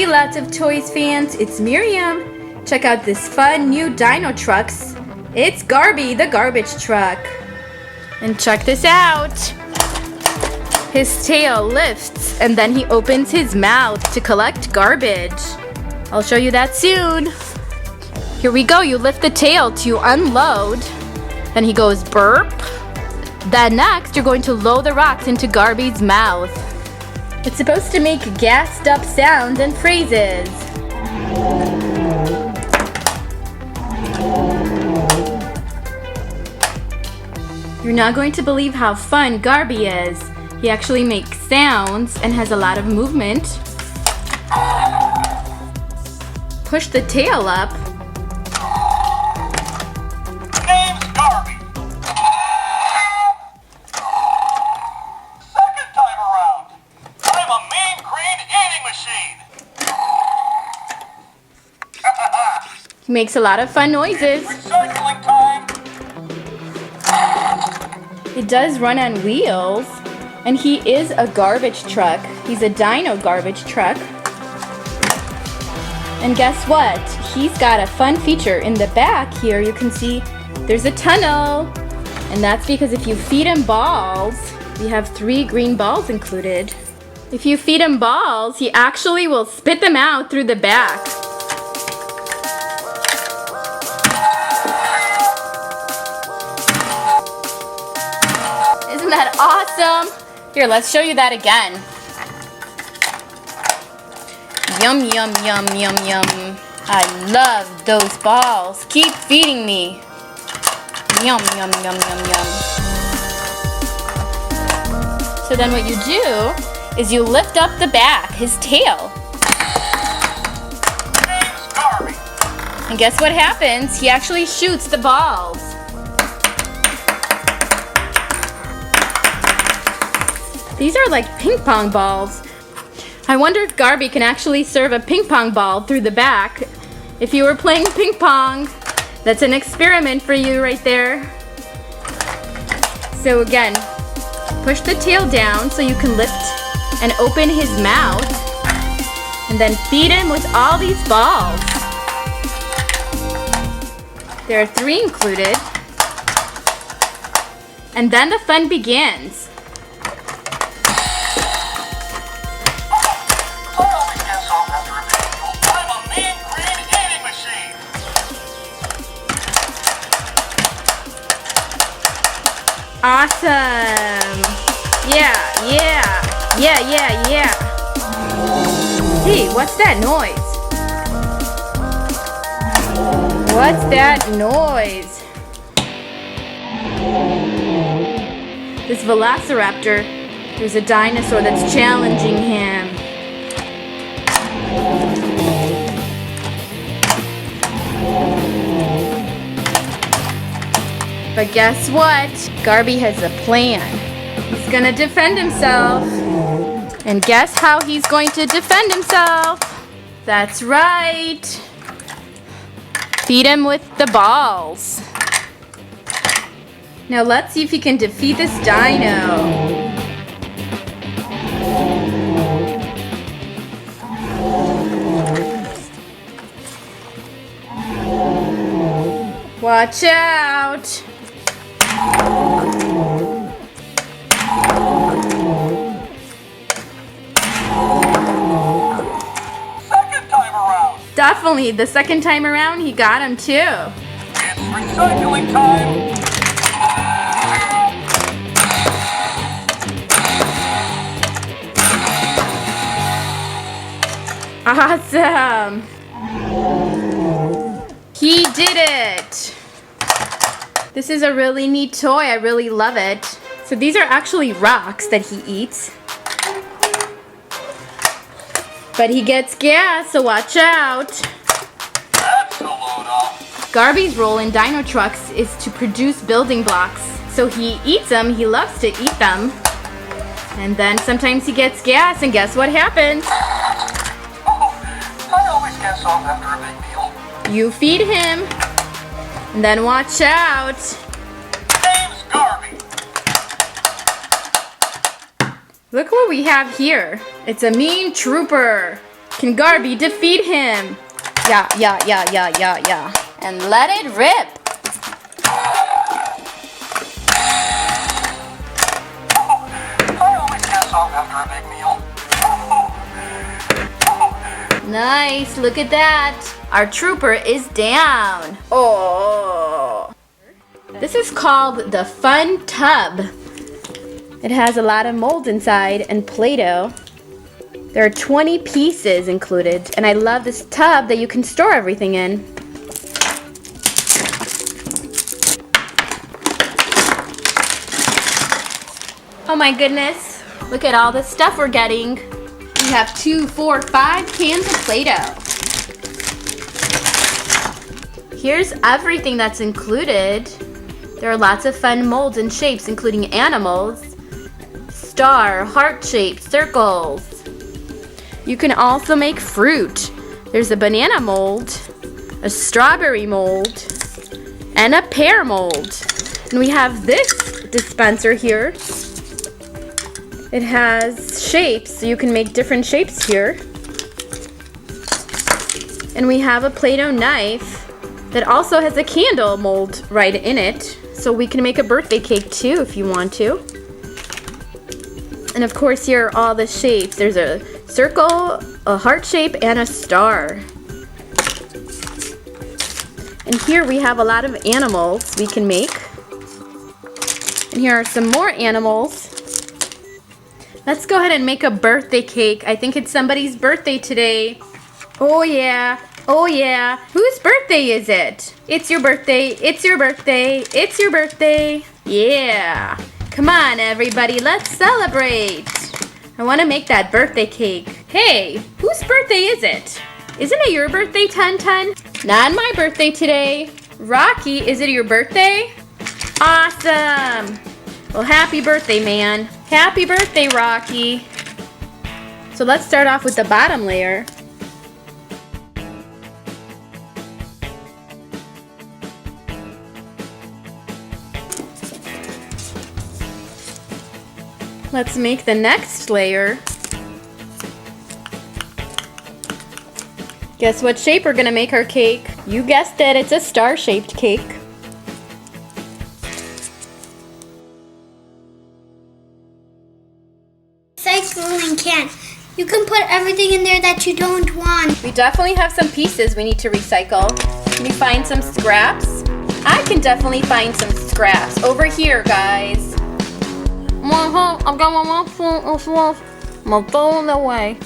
lots of toys fans, it's Miriam. Check out this fun new Dinotrux. It's Garby, the garbage truck. And check this out. His tail lifts and then he opens his mouth to collect garbage. I'll show you that soon. Here we go, you lift the tail to unload. Then he goes burp. Then next, you're going to load the rocks into Garby's mouth. It's supposed to make gassed up sounds and phrases. You're not going to believe how fun Garby is. He actually makes sounds and has a lot of movement. Push the tail up. Name's Garby. Second time around. I'm a mean green eating machine. He makes a lot of fun noises. Recycling time. It does run on wheels. And he is a garbage truck. He's a dino garbage truck. And guess what? He's got a fun feature. In the back here, you can see there's a tunnel. And that's because if you feed him balls, we have 3 green balls included. If you feed him balls, he actually will spit them out through the back. Isn't that awesome? Here, let's show you that again. Yum, yum, yum, yum, yum. I love those balls. Keep feeding me. Yum, yum, yum, yum, yum. So then what you do is you lift up the back, his tail. Name's Garby. And guess what happens? He actually shoots the balls. These are like ping pong balls. I wonder if Garby can actually serve a ping pong ball through the back. If you were playing ping pong, that's an experiment for you right there. So again, push the tail down so you can lift and open his mouth. And then feed him with all these balls. There are 3 included. And then the fun begins. Awesome! Yeah. Hey, what's that noise? What's that noise? This velociraptor, there's a dinosaur that's challenging him. But guess what? Garby has a plan. He's gonna defend himself. And guess how he's going to defend himself? That's right. Feed him with the balls. Now let's see if he can defeat this dino. Watch out! Second time around. Definitely, the second time around, he got him too. It's recycling time. Awesome! He did it! This is a really neat toy. I really love it. So these are actually rocks that he eats. But he gets gas, so watch out. That's a load off. Garby's role in Dinotrux is to produce building blocks. So he eats them, he loves to eat them. And then sometimes he gets gas, and guess what happens? Oh, I always guess off after a big meal. You feed him, and then watch out. Name's Garby. Look what we have here. It's a mean trooper. Can Garby defeat him? Yeah. And let it rip. I always get off after a big meal. Nice, look at that. Our trooper is down. Oh. This is called the fun tub. It has a lot of mold inside and Play-Doh. There are 20 pieces included, and I love this tub that you can store everything in. Oh my goodness, look at all the stuff we're getting. We have 2, 4, 5 cans of Play-Doh. Here's everything that's included. There are lots of fun molds and shapes, including animals, star, heart-shaped, circles. You can also make fruit. There's a banana mold, a strawberry mold, and a pear mold. And we have this dispenser here. It has shapes, so you can make different shapes here. And we have a Play-Doh knife that also has a candle mold right in it. So we can make a birthday cake too if you want to. And of course here are all the shapes. There's a circle, a heart shape, and a star. And here we have a lot of animals we can make. And here are some more animals. Let's go ahead and make a birthday cake. I think it's somebody's birthday today. Oh yeah. Oh yeah. Whose birthday is it? It's your birthday. It's your birthday. It's your birthday. Yeah. Come on, everybody. Let's celebrate. I want to make that birthday cake. Hey, whose birthday is it? Isn't it your birthday, Tun? Not my birthday today. Rocky, is it your birthday? Awesome. Well, happy birthday, man. Happy birthday, Rocky. So let's start off with the bottom layer. Let's make the next layer. Guess what shape we're gonna make our cake? You guessed it, it's a star-shaped cake. Recycling can. You can put everything in there that you don't want. We definitely have some pieces we need to recycle. Can you find some scraps? I can definitely find some scraps over here, guys. I've got my mouth full of fluff. I'm throwing it away.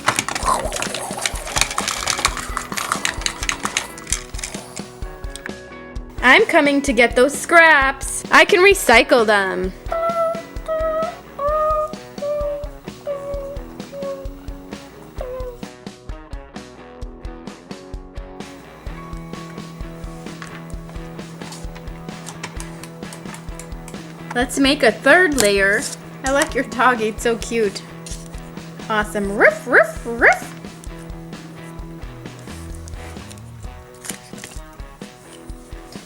I'm coming to get those scraps. I can recycle them. Let's make a third layer. I like your doggy, it's so cute. Awesome. Ruff, ruff, ruff.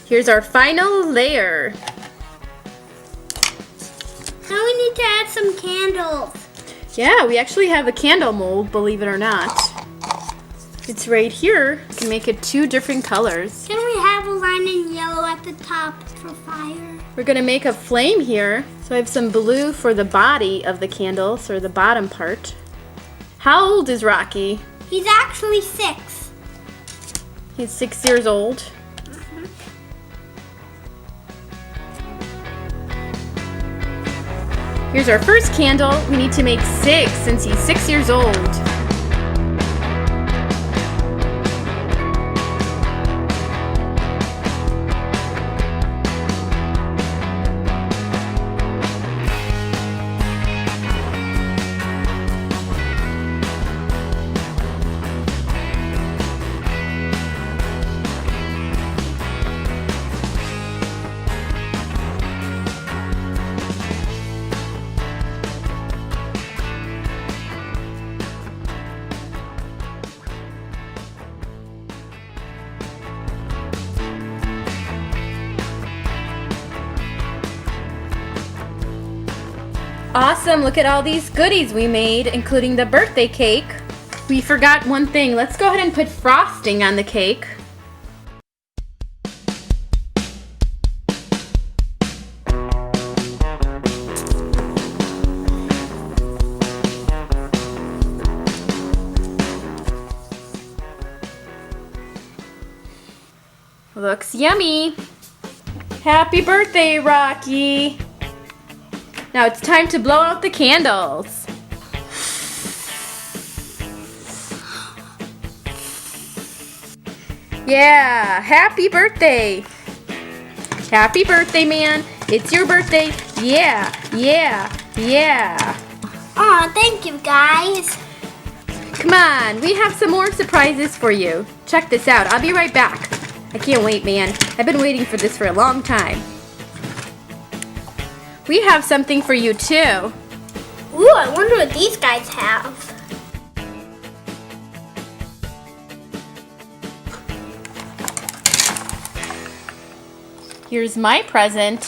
Here's our final layer. Now we need to add some candles. Yeah, we actually have a candle mold, believe it or not. It's right here. You can make it 2 different colors. Can we have a line in yellow at the top for fire? We're gonna make a flame here. So I have some blue for the body of the candles, or the bottom part. How old is Rocky? He's actually 6. He's 6 years old. Here's our first candle. We need to make 6 since he's 6 years old. Awesome, look at all these goodies we made, including the birthday cake. We forgot one thing. Let's go ahead and put frosting on the cake. Looks yummy. Happy birthday, Rocky. Now it's time to blow out the candles. Yeah, happy birthday. Happy birthday, man. It's your birthday. Yeah, yeah, yeah. Aw, thank you, guys. Come on, we have some more surprises for you. Check this out. I'll be right back. I can't wait, man. I've been waiting for this for a long time. We have something for you, too. Ooh, I wonder what these guys have. Here's my present.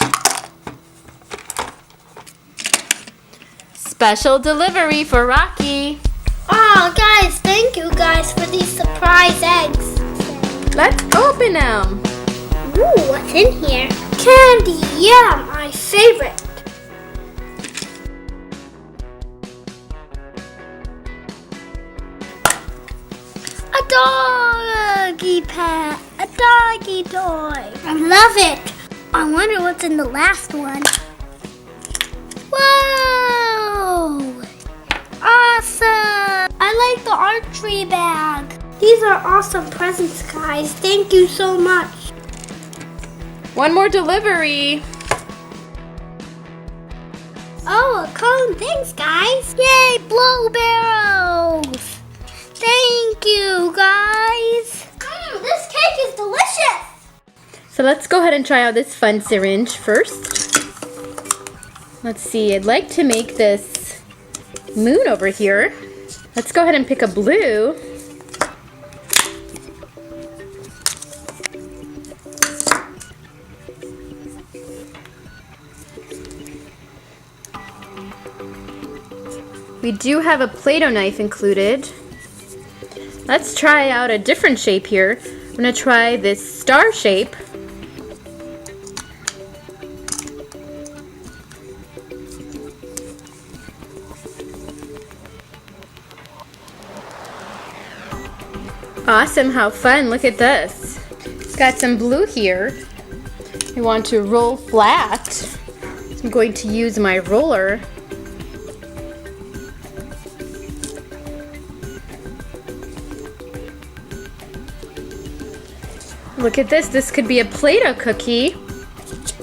Special delivery for Rocky. Oh, guys, thank you guys for these surprise eggs. Let's open them. Ooh, what's in here? Candy, yeah, my favorite. A doggy pet, a doggy toy. I love it. I wonder what's in the last one. Whoa! Awesome! I like the archery bag. These are awesome presents, guys. Thank you so much. One more delivery. Oh, a cone. Thanks, guys. Yay, blow barrels. Thank you, guys. This cake is delicious. So let's go ahead and try out this fun syringe first. Let's see, I'd like to make this moon over here. Let's go ahead and pick a blue. We do have a Play-Doh knife included. Let's try out a different shape here. I'm gonna try this star shape. Awesome, how fun, look at this. It's got some blue here. I want to roll flat. So I'm going to use my roller. Look at this, this could be a Play-Doh cookie.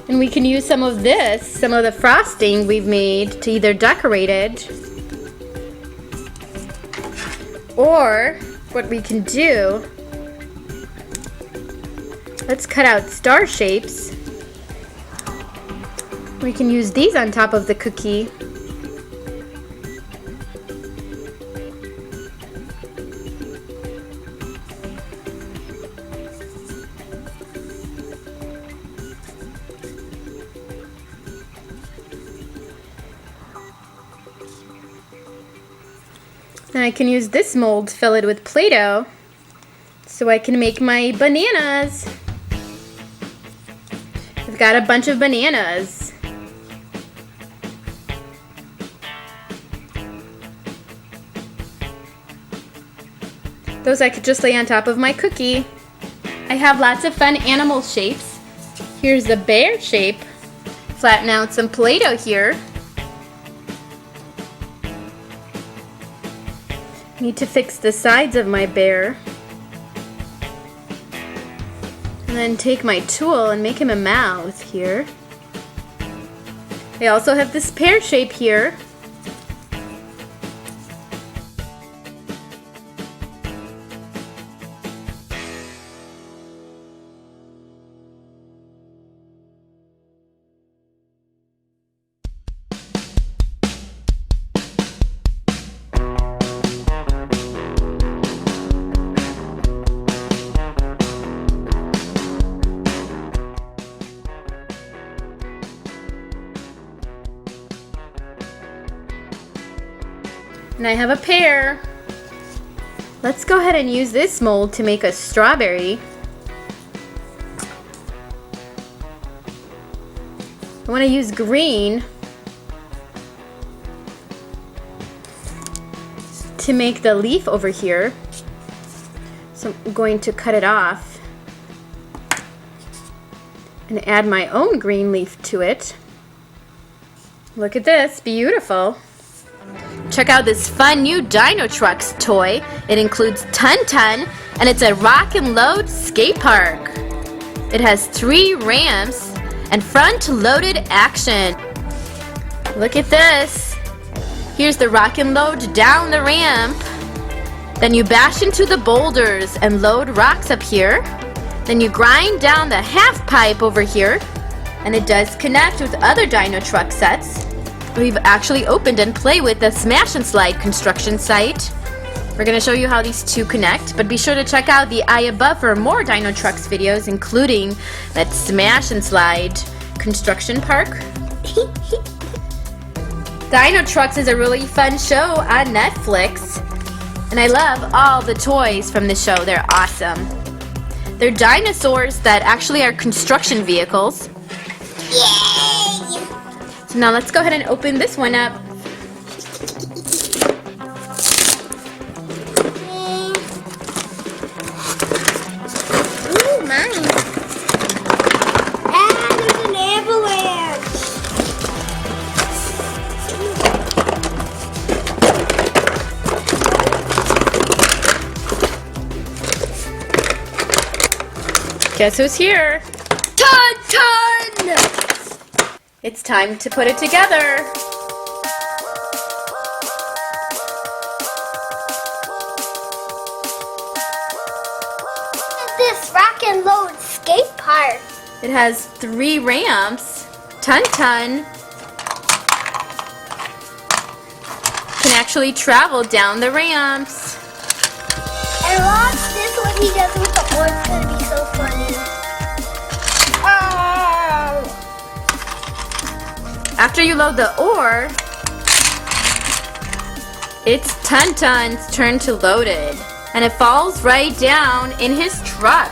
And we can use some of this, some of the frosting we've made to either decorate it, or what we can do, let's cut out star shapes. We can use these on top of the cookie. And I can use this mold filled with Play-Doh so I can make my bananas. I've got a bunch of bananas. Those I could just lay on top of my cookie. I have lots of fun animal shapes. Here's the bear shape. Flatten out some Play-Doh here. Need to fix the sides of my bear. And then take my tool and make him a mouth here. I also have this pear shape here. And I have a pear. Let's go ahead and use this mold to make a strawberry. I want to use green to make the leaf over here. So I'm going to cut it off and add my own green leaf to it. Look at this, beautiful. Check out this fun new Dinotrux toy. It includes Ton-Ton, and it's a rock and load skate park. It has 3 ramps and front-loaded action. Look at this. Here's the rock and load down the ramp. Then you bash into the boulders and load rocks up here. Then you grind down the half pipe over here. And it does connect with other Dinotrux sets. We've actually opened and played with the Smash and Slide construction site. We're going to show you how these two connect, but be sure to check out the eye above for more Dinotrux videos, including that Smash and Slide construction park. Dinotrux is a really fun show on Netflix, and I love all the toys from the show. They're awesome. They're dinosaurs that actually are construction vehicles. Yay! So now let's go ahead and open this one up. Ooh, mine. Ah, there's an avalanche. Guess who's here? Ton-Ton! It's time to put it together. This rock and load skate park. It has 3 ramps. Ton-Ton can actually travel down the ramps. And watch this, what he does with the ore. It's gonna be so funny. Oh! After you load the ore, it's Ton-Ton's turn to load it. And it falls right down in his truck.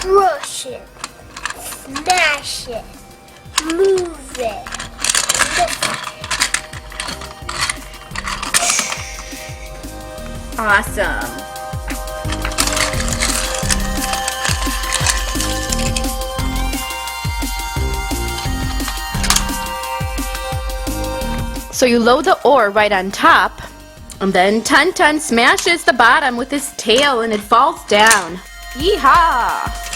Crush it. Smash it. Move it. Awesome. So you load the ore right on top, and then Ton-Ton smashes the bottom with his tail and it falls down. Yeehaw!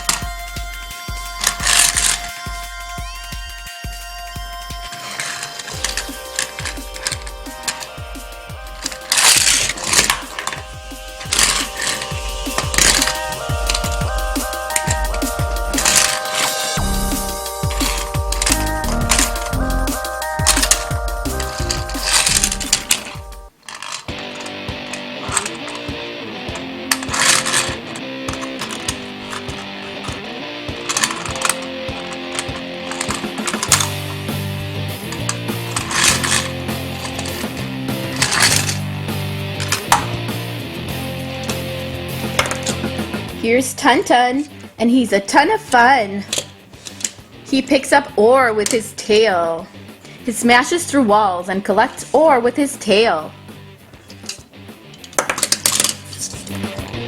Here's Ton-Ton, and he's a ton of fun. He picks up ore with his tail. He smashes through walls and collects ore with his tail.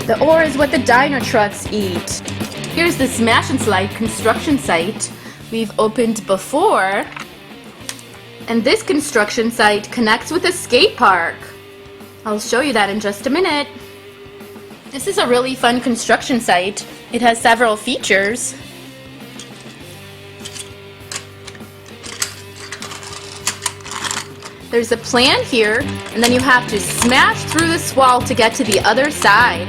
The ore is what the Dinotrux eat. Here's the Smash and Slide construction site we've opened before. And this construction site connects with a skate park. I'll show you that in just a minute. This is a really fun construction site. It has several features. There's a plan here, and then you have to smash through this wall to get to the other side.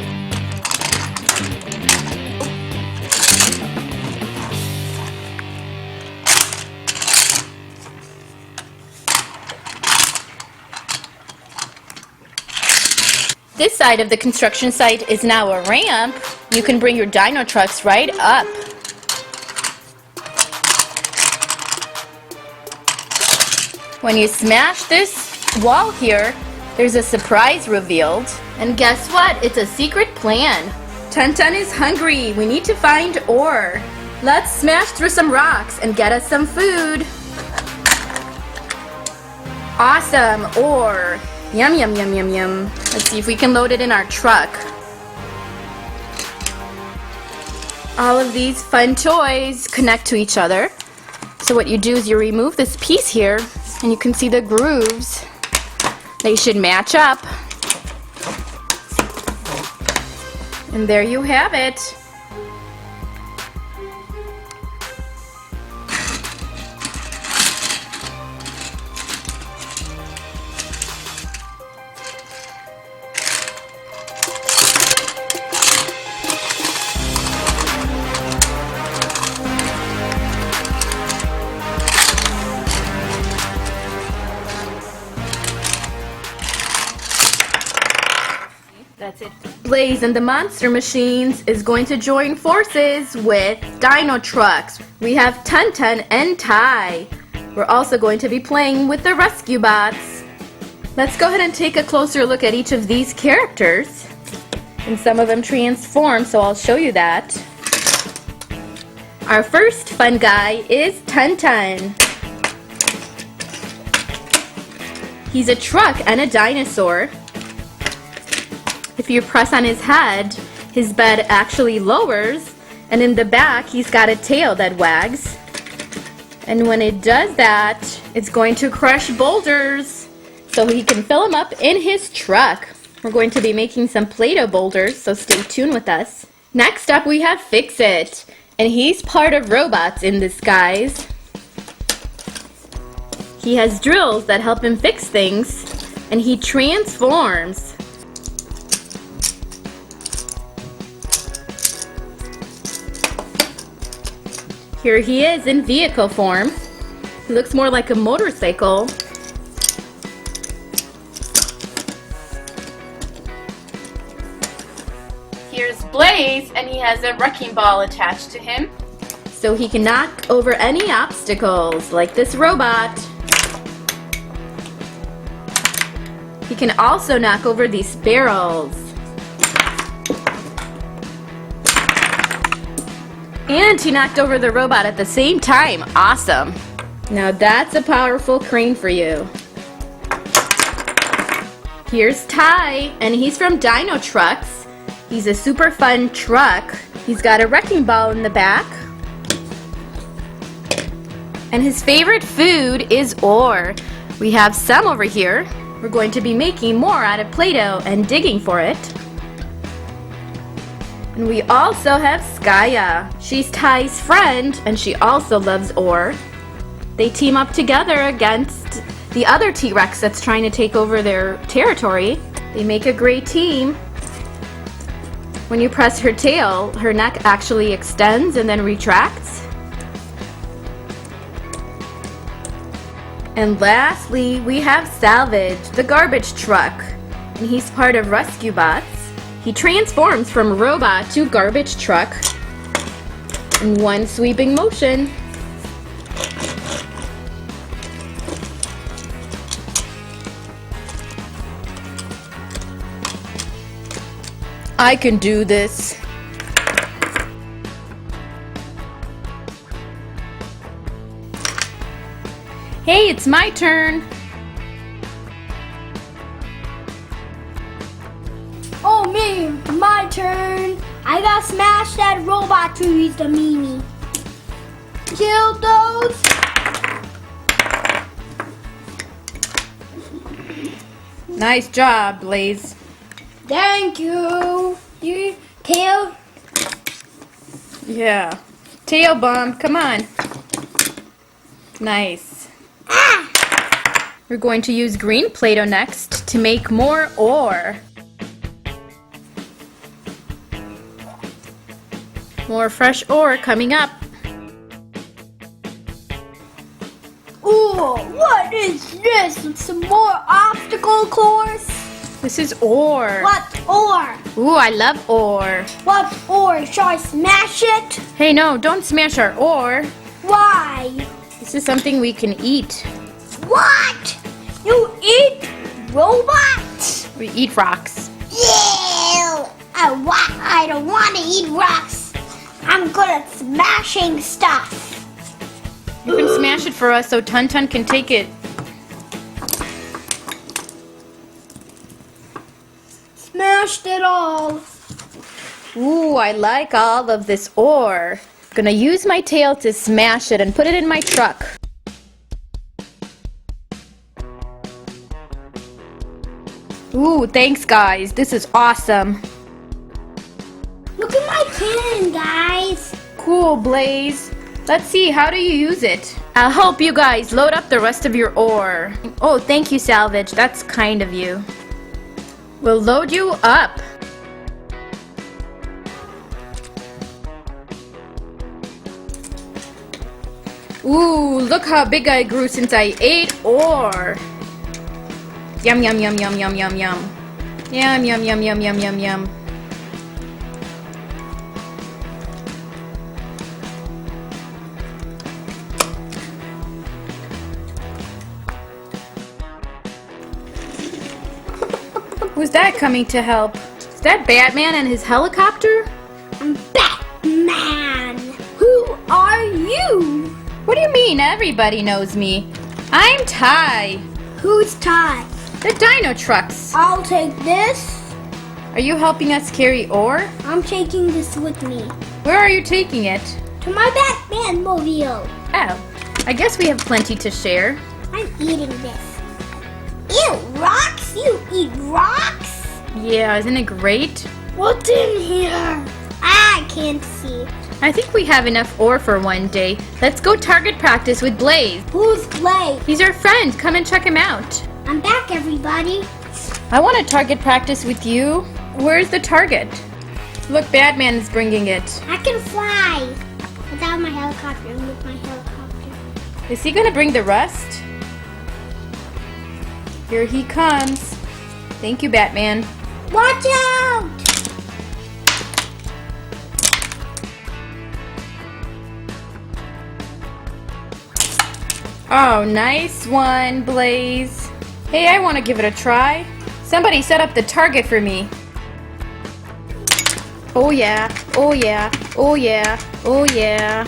This side of the construction site is now a ramp. You can bring your Dinotrux right up. When you smash this wall here, There's a surprise revealed. And guess what? It's a secret plan. Tun is hungry. We need to find ore. Let's smash through some rocks and get us some food. Awesome, ore. Yum, yum, yum, yum, yum. Let's see if we can load it in our truck. All of these fun toys connect to each other. So what you do is you remove this piece here, and you can see the grooves. They should match up. And there you have it. That's it. Blaze and the Monster Machines is going to join forces with Dinotrux. We have Tun and Tai. We're also going to be playing with the rescue bots. Let's go ahead and take a closer look at each of these characters. And some of them transform, so I'll show you that. Our first fun guy is Tun. He's a truck and a dinosaur. If you press on his head, his bed actually lowers, and in the back he's got a tail that wags. And when it does that, it's going to crush boulders so he can fill them up in his truck. We're going to be making some Play-Doh boulders, so stay tuned with us. Next up we have Fix-It, and he's part of robots in disguise. He has drills that help him fix things, and he transforms. Here he is in vehicle form. He looks more like a motorcycle. Here's Blaze, and he has a wrecking ball attached to him, so he can knock over any obstacles, like this robot. He can also knock over these barrels. And he knocked over the robot at the same time. Awesome. Now that's a powerful crane for you. Here's Tai, and he's from Dinotrux. He's a super fun truck. He's got a wrecking ball in the back. And his favorite food is ore. We have some over here. We're going to be making more out of Play-Doh and digging for it. And we also have Skya. She's Tai's friend, and she also loves ore. They team up together against the other T-Rex that's trying to take over their territory. They make a great team. When you press her tail, her neck actually extends and then retracts. And lastly, we have Salvage, the garbage truck. And he's part of Rescue Bots. He transforms from robot to garbage truck in one sweeping motion. I can do this. Hey, it's my turn. Oh, me, my turn. I gotta smash that robot to use the Mimi. Kill those. Nice job, Blaze. Thank you. You tail. Yeah. Tail bomb, come on. Nice. Ah! We're going to use green Play-Doh next to make more ore. More fresh ore coming up. Ooh, what is this? Some more obstacle course? This is ore. What ore? Ooh, I love ore. What ore? Shall I smash it? Hey, no, don't smash our ore. Why? This is something we can eat. What? You eat robot? We eat rocks. Ew! I don't want to eat rocks. I'm good at smashing stuff. You can smash it for us so Tun Tun can take it. Smashed it all. Ooh, I like all of this ore. Gonna use my tail to smash it and put it in my truck. Ooh, thanks guys. This is awesome. Look at my cannon, guys. Cool, Blaze. Let's see, how do you use it? I'll help you guys load up the rest of your ore. Oh, thank you, Salvage. That's kind of you. We'll load you up. Ooh, look how big I grew since I ate ore. Yum, yum, yum, yum, yum, yum, yum. Yum, yum, yum, yum, yum, yum, yum. Who's that coming to help? Is that Batman and his helicopter? I'm Batman. Who are you? What do you mean everybody knows me? I'm Ty. Who's Ty? The Dinotrux. I'll take this. Are you helping us carry ore? I'm taking this with me. Where are you taking it? To my Batman mobile. Oh, I guess we have plenty to share. I'm eating this. Ew, rocks? You eat rocks? Yeah, isn't it great? What's in here? I can't see. I think we have enough ore for one day. Let's go target practice with Blaze. Who's Blake? He's our friend. Come and check him out. I'm back, everybody. I want to target practice with you. Where's the target? Look, Batman is bringing it. I can fly without my helicopter and with my helicopter. Is he going to bring the rest? Here he comes. Thank you, Batman. Watch out! Oh, nice one, Blaze. Hey, I want to give it a try. Somebody set up the target for me. Oh yeah, oh yeah, oh yeah, oh yeah.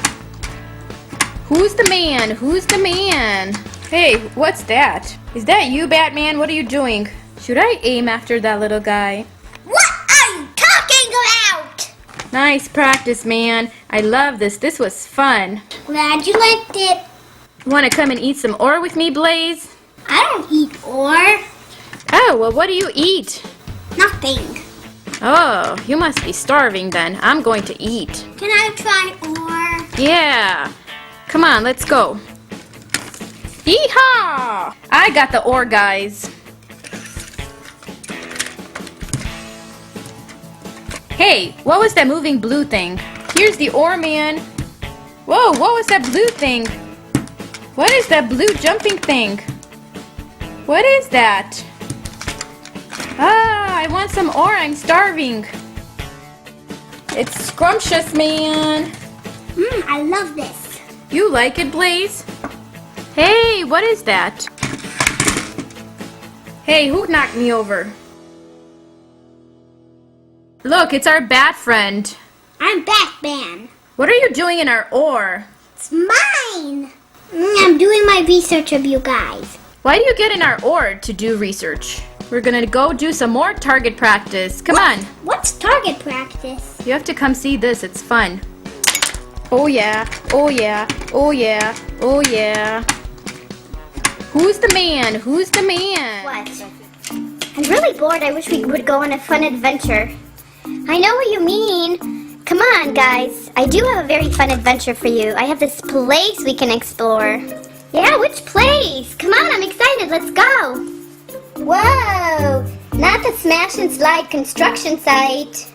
Who's the man? Who's the man? Hey, what's that? Is that you, Batman? What are you doing? Should I aim after that little guy? What are you talking about? Nice practice, man. I love this. This was fun. Glad you liked it. Want to come and eat some ore with me, Blaze? I don't eat ore. Oh, well, what do you eat? Nothing. Oh, you must be starving then. I'm going to eat. Can I try ore? Yeah. Come on, let's go. Yeehaw! I got the ore, guys. Hey, what was that moving blue thing? Here's the ore, man. Whoa, what was that blue thing? What is that blue jumping thing? What is that? Ah, I want some ore. I'm starving. It's scrumptious, man. I love this. You like it, Blaze? Hey, what is that? Hey, who knocked me over? Look, it's our bat friend. I'm Batman. What are you doing in our ore? It's mine. I'm doing my research of you guys. Why do you get in our ore to do research? We're gonna go do some more target practice. Come on. What's target practice? You have to come see this. It's fun. Oh yeah, oh yeah, oh yeah, oh yeah. Who's the man? Who's the man? What? I'm really bored. I wish we would go on a fun adventure. I know what you mean. Come on, guys. I do have a very fun adventure for you. I have this place we can explore. Yeah, which place? Come on, I'm excited. Let's go. Whoa! Not the smash and slide construction site.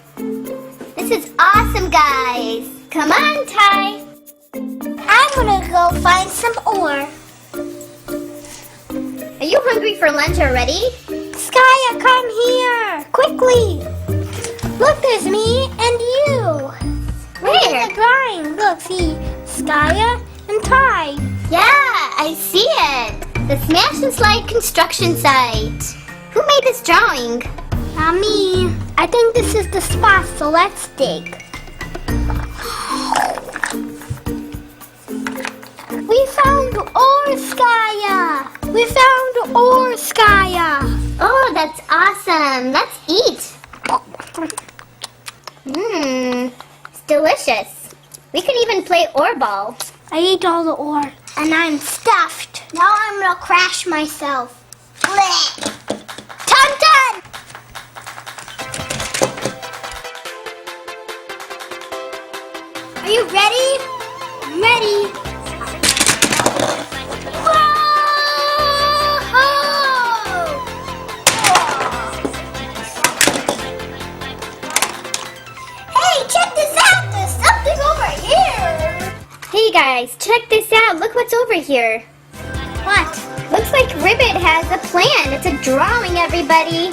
This is awesome, guys. Come on, Ty. I'm gonna go find some ore. Are you hungry for lunch already? Skya, come here! Quickly! Look, there's me and you! We're in the drawing. Look, see, Skya and Ty. Yeah, I see it. The smash and slide construction site. Who made this drawing? Not me. I think this is the spot, so let's dig. We found ore, Skya! We found ore, Skya! Oh, that's awesome. Let's eat. It's delicious. We could even play ore ball. I ate all the ore, and I'm stuffed. Now I'm gonna crash myself. Blech. Dun! Are you ready? I'm ready. Hey, check this out. There's something over here. Hey guys, check this out. Look what's over here. What? Looks like Ribbit has a plan. It's a drawing, everybody.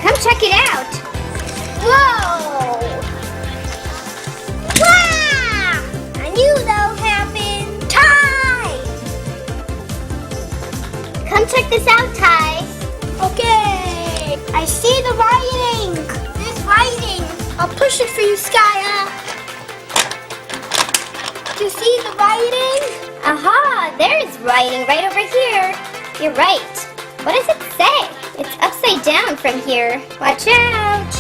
Come check it out. Whoa! Wow! I knew that would happen. Tie! Come check this out, Ty. Okay. I see the writing. There's writing. I'll push it for you, Skya. Do you see the writing? Aha, there's writing right over here. You're right. What does it say? It's upside down from here. Watch out.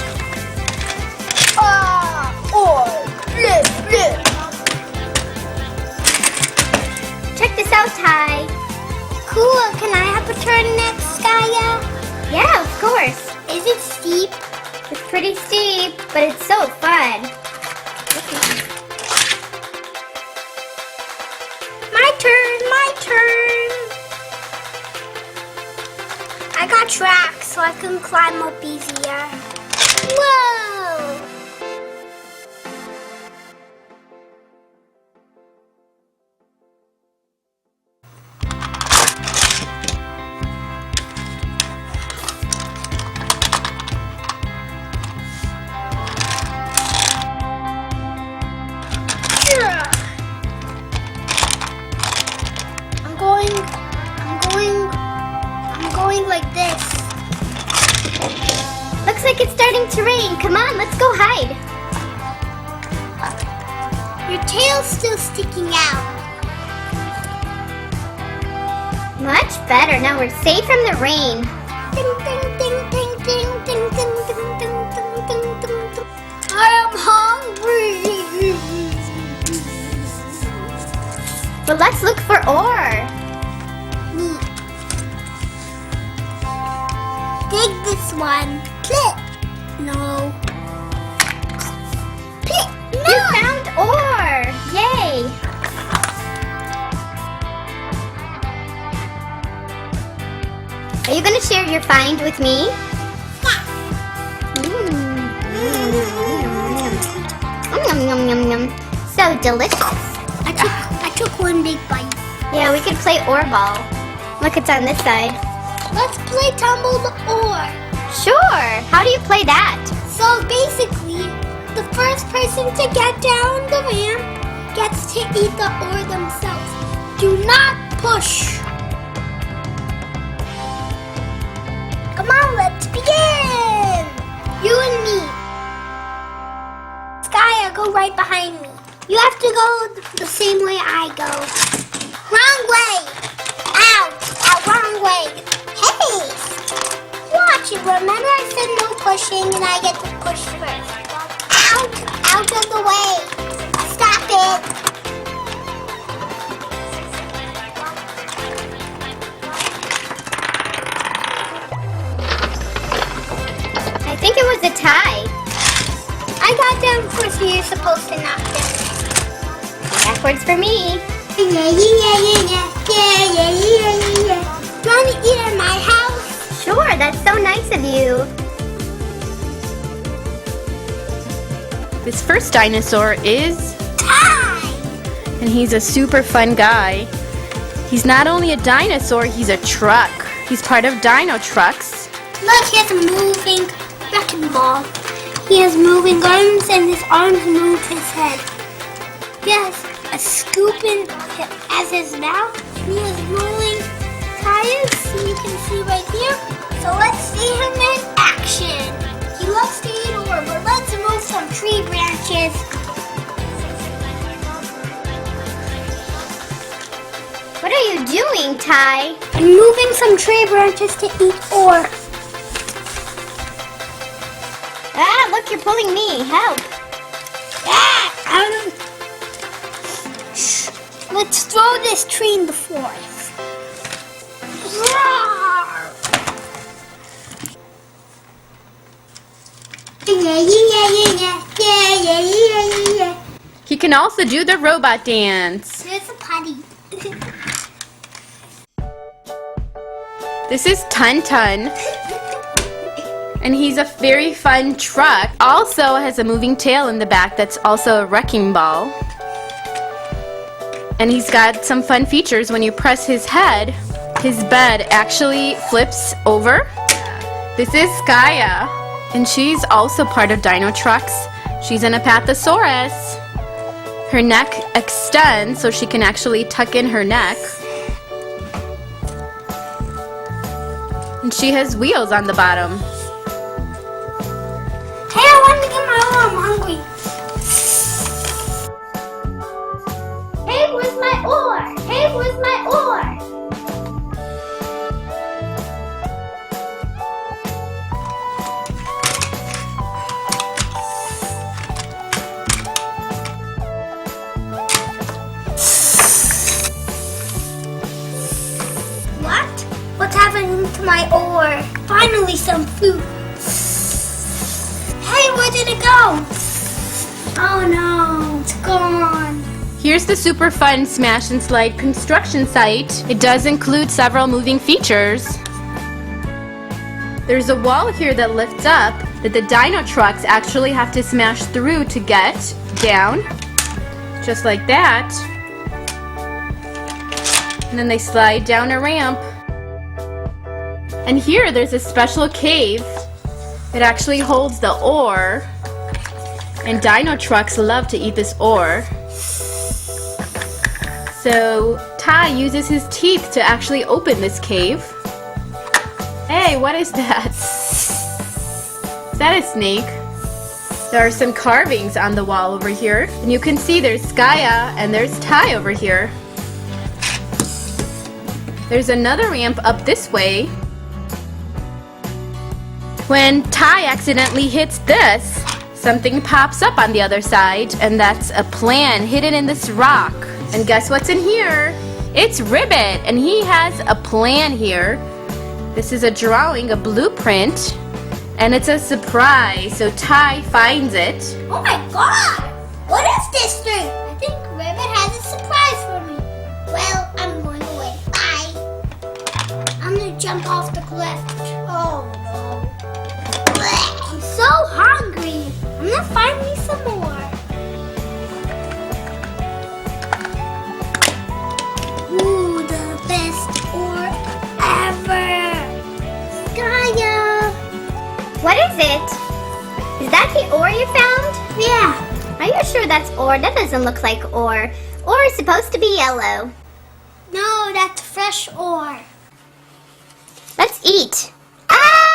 Blip, blip. Check this out, Ty. Cool. Can I have a turn next, Skya? Yeah, of course. Is it steep? It's pretty steep, but it's so fun. My turn. I got tracks so I can climb up easier. Whoa! I'm going like this. Looks like it's starting to rain. Come on, let's go hide. Your tail's still sticking out. Much better. Now we're safe from the rain. Ding, ding, ding, ding, ding, ding, ding, ding, ding, ding, ding, ding, ding. I am hungry. But let's look for ore. Neat. Dig this one. Click. No. Click. You found ore! Yay! Are you gonna share your find with me? Yum, yum, yum, yum. So delicious. I took one big bite. Yeah, we could play ore ball. Look, it's on this side. Let's play tumble the ore. Sure! How do you play that? So basically, the first person to get down the ramp gets to eat the ore themselves. Do not push. Come on, let's begin. You and me. Skya, go right behind me. You have to go the same way I go. Wrong way. Out. Wrong way. Hey. Watch it. Remember I said no pushing and I get to push first. Out of the way. Stop it. I think it was a tie. I got down first and you're supposed to knock them. Backwards for me. Yeah. You want to eat at my house? Sure, that's so nice of you. This first dinosaur is, Time. and he's a super fun guy. He's not only a dinosaur, he's a truck. He's part of Dinotrux. Look, he has a moving wrecking ball. He has moving arms and his arms move his head. He has a scoop as his mouth. He has rolling tires, so you can see right here. So let's see him in action. He loves to eat ore, but let's remove some tree branches. What are you doing, Ty? I'm moving some tree branches to eat ore. Ah, look, you're pulling me. Help. Let's throw this tree in the forest. Yeah. He can also do the robot dance. There's a putty. This is Tun Tun, and he's a very fun truck. Also has a moving tail in the back that's also a wrecking ball. And he's got some fun features. When you press his head, his bed actually flips over. This is Skaya, and she's also part of Dinotrux. She's an Apathosaurus. Her neck extends so she can actually tuck in her neck. And she has wheels on the bottom. Hey, I want to get my own. I'm hungry. Hey, where's my ore? Hey, where's my ore? What? What's happening to my ore? Finally, some food. Hey, where did it go? Oh no, it's gone. Here's the super fun smash and slide construction site. It does include several moving features. There's a wall here that lifts up that the Dinotrux actually have to smash through to get down. Just like that. And then they slide down a ramp. And here there's a special cave that actually holds the ore. And Dinotrux love to eat this ore. So Ty uses his teeth to actually open this cave. Hey, what is that? Is that a snake? There are some carvings on the wall over here. And you can see there's Skaya and there's Ty over here. There's another ramp up this way. When Ty accidentally hits this, something pops up on the other side, and that's a plan hidden in this rock. And guess what's in here? It's Ribbit, and he has a plan here. This is a drawing, a blueprint, and it's a surprise, so Ty finds it. Oh my god! What is this thing? I think Rabbit has a surprise for me. Well, I'm going away. Bye. I'm gonna jump off the cliff. Oh no. I'm so hungry. I'm gonna find me some more. Ooh, the best ore ever. Skaya. What is it? Is that the ore you found? Yeah. Are you sure that's ore? That doesn't look like ore. Ore is supposed to be yellow. No, that's fresh ore. Let's eat. Ah!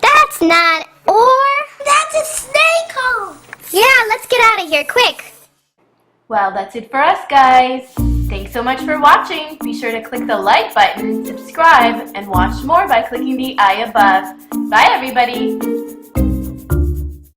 That's not ore. That's a snake hole. Yeah, let's get out of here, quick. Well, that's it for us, guys. Thanks so much for watching. Be sure to click the like button, subscribe, and watch more by clicking the I above. Bye, everybody.